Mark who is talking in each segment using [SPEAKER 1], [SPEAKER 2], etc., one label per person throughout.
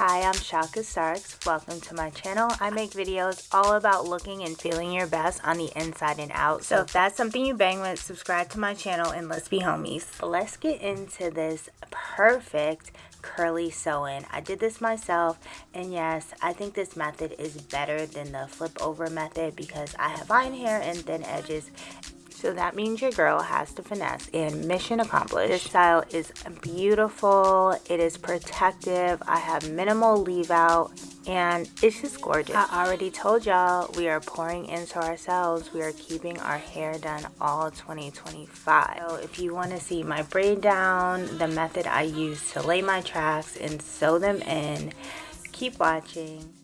[SPEAKER 1] Hi, I'm Shaka Starks. Welcome to my channel. I make videos all about looking and feeling your best on the inside and out. So if that's something you bang with, subscribe to my channel and let's be homies. Let's get into this perfect curly sew-in. I did this myself, and yes, I think this method is better than the flip over method because I have fine hair and thin edges. So that means your girl has to finesse, and mission accomplished. This style is beautiful. It is protective. I have minimal leave out, and it's just gorgeous. I already told y'all we are pouring into ourselves. We are keeping our hair done all 2025. So if you want to see my braid down, the method I use to lay my tracks and sew them in, keep watching.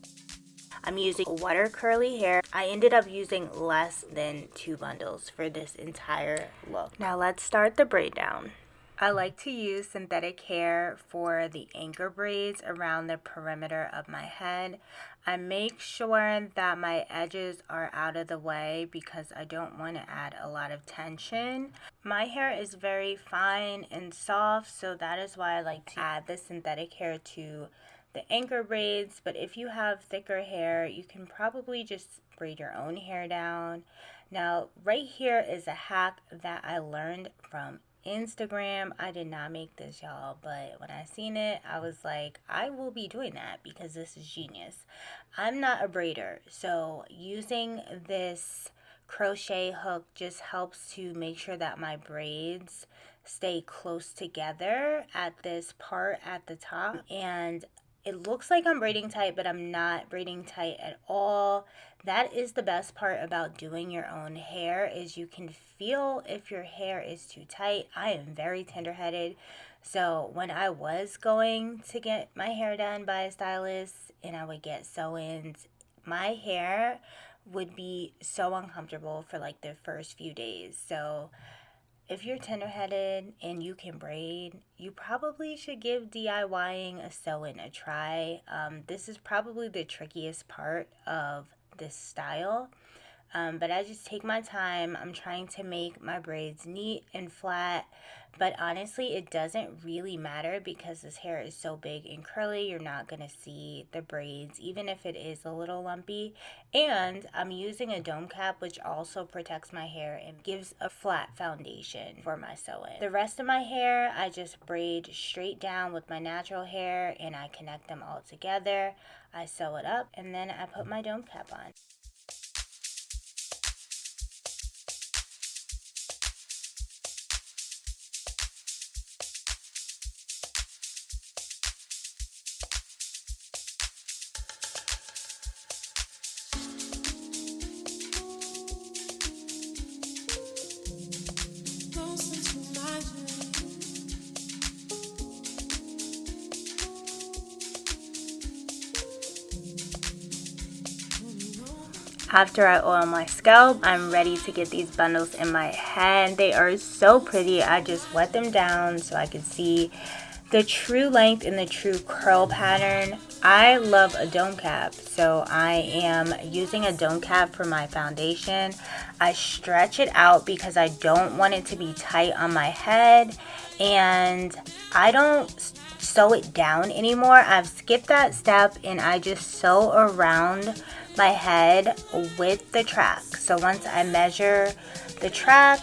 [SPEAKER 1] I'm using WaterCurly hair. I ended up using less than 2 bundles for this entire look. Now let's start the braid down. I like to use synthetic hair for the anchor braids around the perimeter of my head. I make sure that my edges are out of the way because I don't want to add a lot of tension. My hair is very fine and soft, so that is why I like to add the synthetic hair to the anchor braids. But if you have thicker hair, you can probably just braid your own hair down. Now right here is a hack that I learned from Instagram. I did not make this, y'all, but when I seen it, I was like, I will be doing that because this is genius. I'm not a braider, so using this crochet hook just helps to make sure that my braids stay close together at this part at the top, and it looks like I'm braiding tight, but I'm not braiding tight at all. That is the best part about doing your own hair, is you can feel if your hair is too tight. I am very tender-headed, so when I was going to get my hair done by a stylist and I would get sew-ins, my hair would be so uncomfortable for like the first few days. So if you're tender-headed and you can braid, you probably should give DIYing a sew-in a try. This is probably the trickiest part of this style. But I just take my time. I'm trying to make my braids neat and flat. But honestly, it doesn't really matter because this hair is so big and curly. You're not going to see the braids, even if it is a little lumpy. And I'm using a dome cap, which also protects my hair and gives a flat foundation for my sew-in. The rest of my hair, I just braid straight down with my natural hair and I connect them all together. I sew it up and then I put my dome cap on. After I oil my scalp, I'm ready to get these bundles in my head. They are so pretty. I just wet them down so I can see the true length and the true curl pattern. I love a dome cap, so I am using a dome cap for my foundation. I stretch it out because I don't want it to be tight on my head, and I don't sew it down anymore. I've skipped that step and I just sew around my head with the track. So once I measure the track,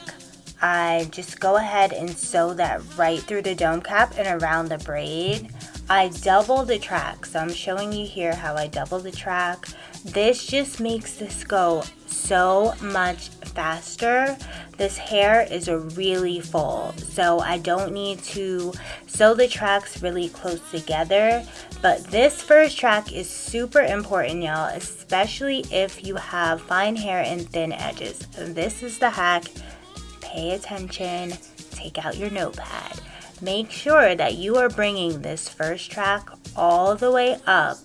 [SPEAKER 1] I just go ahead and sew that right through the dome cap and around the braid. I double the track, so I'm showing you here how I double the track. This just makes this go so much faster. This hair is really full, so I don't need to sew the tracks really close together. But this first track is super important, y'all, especially if you have fine hair and thin edges. This is the hack. Pay attention, take out your notepad. Make sure that you are bringing this first track all the way up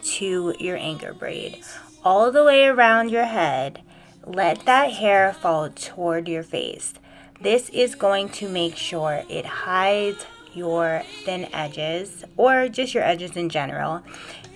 [SPEAKER 1] to your anchor braid, all the way around your head. Let that hair fall toward your face. This is going to make sure it hides your thin edges, or just your edges in general,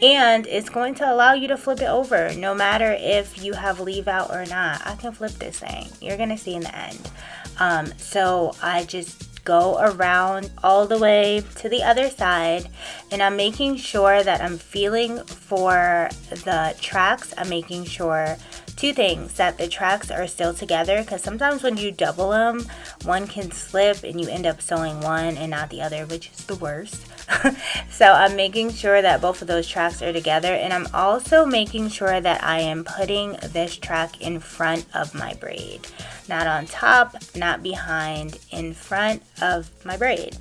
[SPEAKER 1] and it's going to allow you to flip it over no matter if you have leave out or not. I can flip this thing, you're gonna see in the end. So I just go around all the way to the other side, and I'm making sure that I'm feeling for the tracks. I'm making sure two things: that the tracks are still together, because sometimes when you double them, one can slip and you end up sewing one and not the other, which is the worst. So I'm making sure that both of those tracks are together, and I'm also making sure that I am putting this track in front of my braid, not on top, not behind, in front of my braid.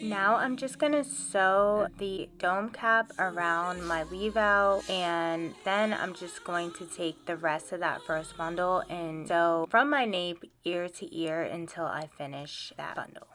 [SPEAKER 1] Now I'm just gonna sew the dome cap around my leave out, and then I'm just going to take the rest of that first bundle and sew from my nape ear to ear until I finish that bundle.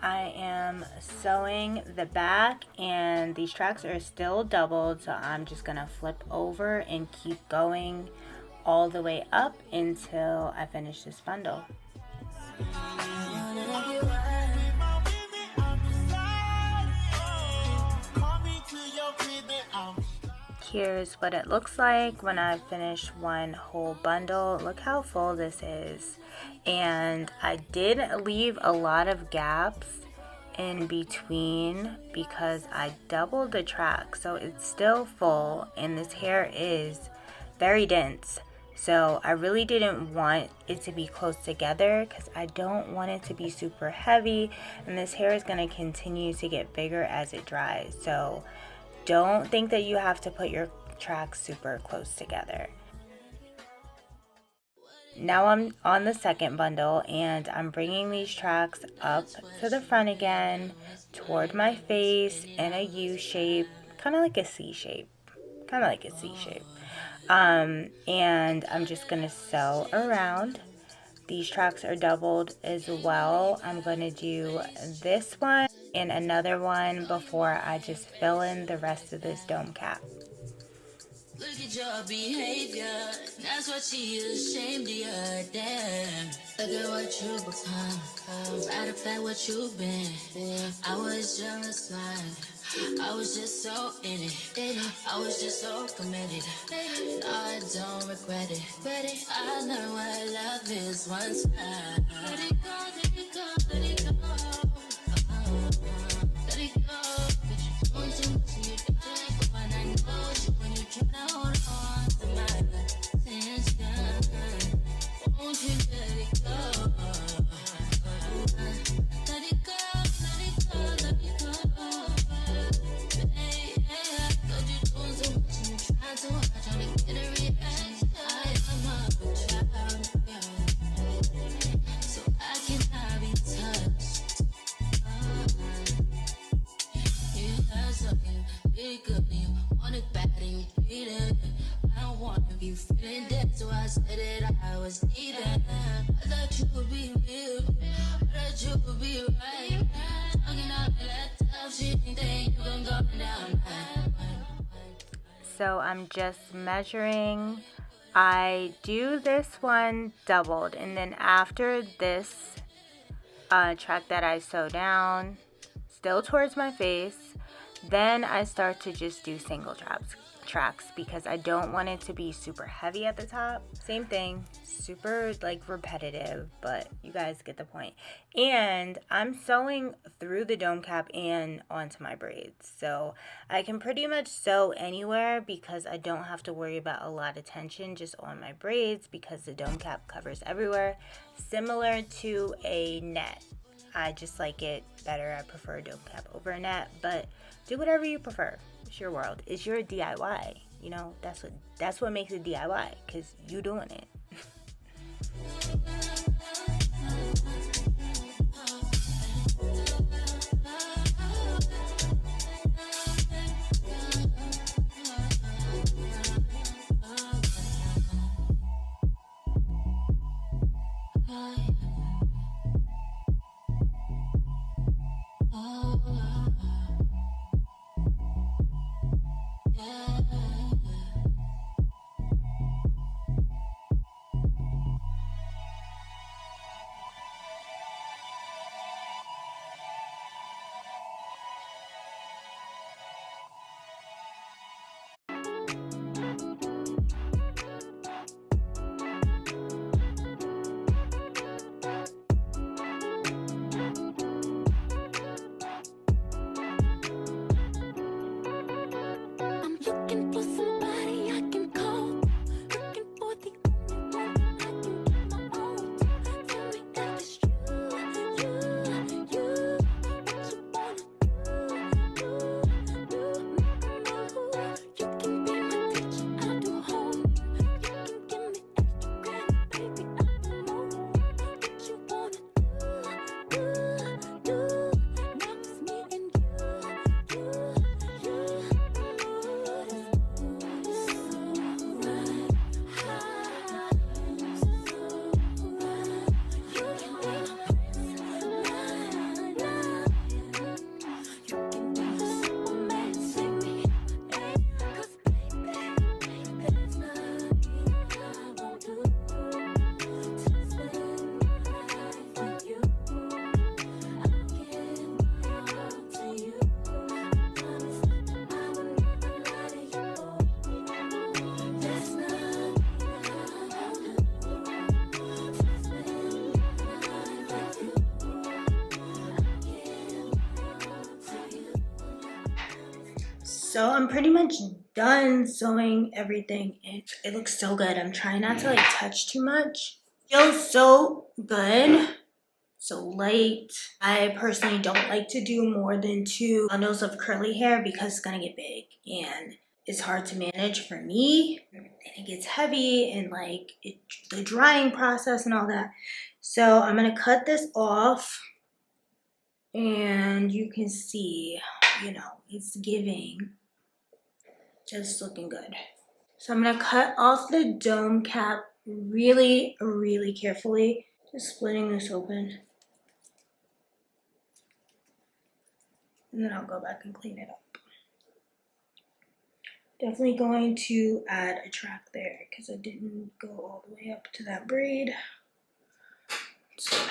[SPEAKER 1] I am sewing the back, and these tracks are still doubled, so I'm just gonna flip over and keep going all the way up until I finish this bundle. Here's what it looks like when I finish one whole bundle. Look how full this is. And I did leave a lot of gaps in between because I doubled the track, so it's still full, and this hair is very dense. So I really didn't want it to be close together because I don't want it to be super heavy, and this hair is going to continue to get bigger as it dries. So don't think that you have to put your tracks super close together. Now I'm on the second bundle, and I'm bringing these tracks up to the front again toward my face in a U shape, kind of like a C shape, and I'm just going to sew around. These tracks are doubled as well. I'm going to do this one and another one before I just fill in the rest of this dome cap.
[SPEAKER 2] Look at your behavior, that's what she is ashamed of you, damn. Look at what you become, matter of fact what you've been. I was jealous, I was just so in it, I was just so committed. No, I don't regret it, I learned what love is once I let it go, let it go, let it go. Let it go, but you doing too much and you don't let go, and I know you when you try to hold on to my attention. Won't you let it go? Let it go, let it go, let it go. Baby, cause you doing too much and you trying too hard, trying to get a reaction. I am a child, so I cannot be touched. You feeling dead, so I said that I was needing. I thought you would be real, I thought you would be right. Talking all that tough shit, then you gon' go down.
[SPEAKER 1] So I'm just measuring. I do this one doubled, and then after this track that I sew down, still towards my face, then I start to just do single tracks because I don't want it to be super heavy at the top. Same thing, super like repetitive, but you guys get the point. And I'm sewing through the dome cap and onto my braids, so I can pretty much sew anywhere because I don't have to worry about a lot of tension just on my braids because the dome cap covers everywhere, similar to a net. I just like it better. I prefer a dome cap over a net, but do whatever you prefer. It's your world. It's your DIY. You know, that's what makes it DIY, because you doing it. So I'm pretty much done sewing everything. It looks so good. I'm trying not to like touch too much. Feels so good, so light. I personally don't like to do more than 2 bundles of curly hair because it's gonna get big and it's hard to manage for me, and it gets heavy and like the drying process and all that. So I'm gonna cut this off, and you can see, you know, it's giving. Just looking good. So I'm gonna cut off the dome cap really, really carefully. Just splitting this open. And then I'll go back and clean it up. Definitely going to add a track there because I didn't go all the way up to that braid. It's fine.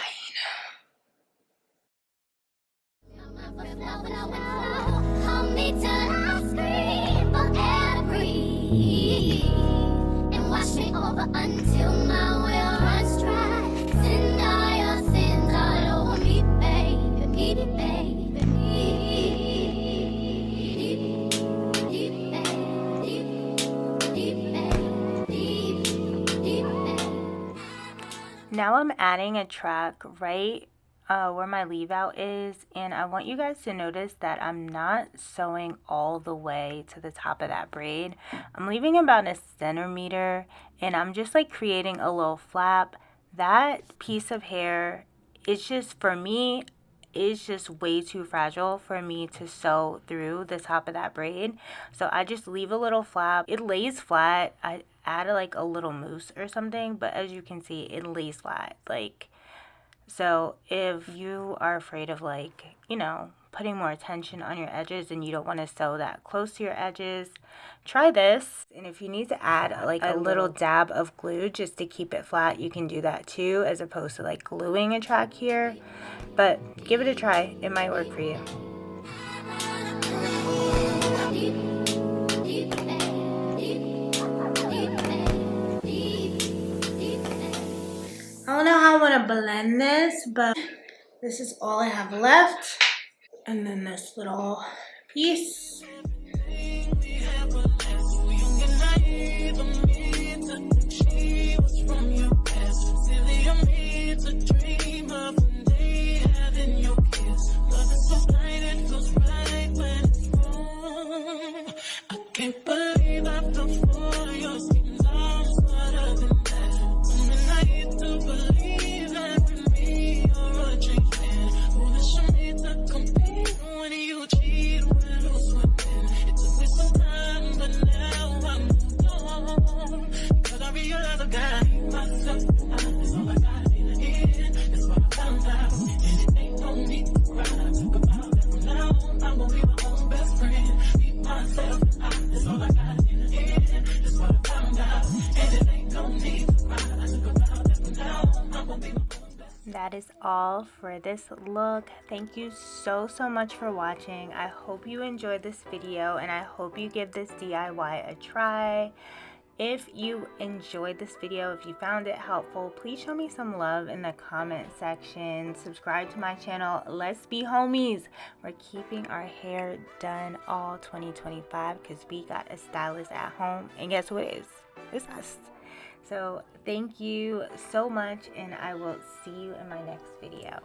[SPEAKER 2] And wash me over until my well runs dry. Send all your sins all over me, baby, baby,
[SPEAKER 1] Now I'm adding a track right where my leave out is, and I want you guys to notice that I'm not sewing all the way to the top of that braid. I'm leaving about a centimeter, and I'm just like creating a little flap. That piece of hair is just, for me, is just way too fragile for me to sew through the top of that braid. So I just leave a little flap. It lays flat. add like a little mousse or something, but as you can see, it lays flat. Like, so if you are afraid of like, you know, putting more attention on your edges and you don't want to sew that close to your edges, try this. And if you need to add like a little dab of glue just to keep it flat, you can do that too, as opposed to like gluing a track here. But give it a try, it might work for you. I don't know how I want to blend this, but this is all I have left. And then this little piece. That is all for this look. Thank you so much for watching. I hope you enjoyed this video and I hope you give this DIY a try. If you enjoyed this video, if you found it helpful, please show me some love in the comment section. Subscribe to my channel. Let's be homies. We're keeping our hair done all 2025 because we got a stylist at home. And guess who it is? It's us. So thank you so much, and I will see you in my next video.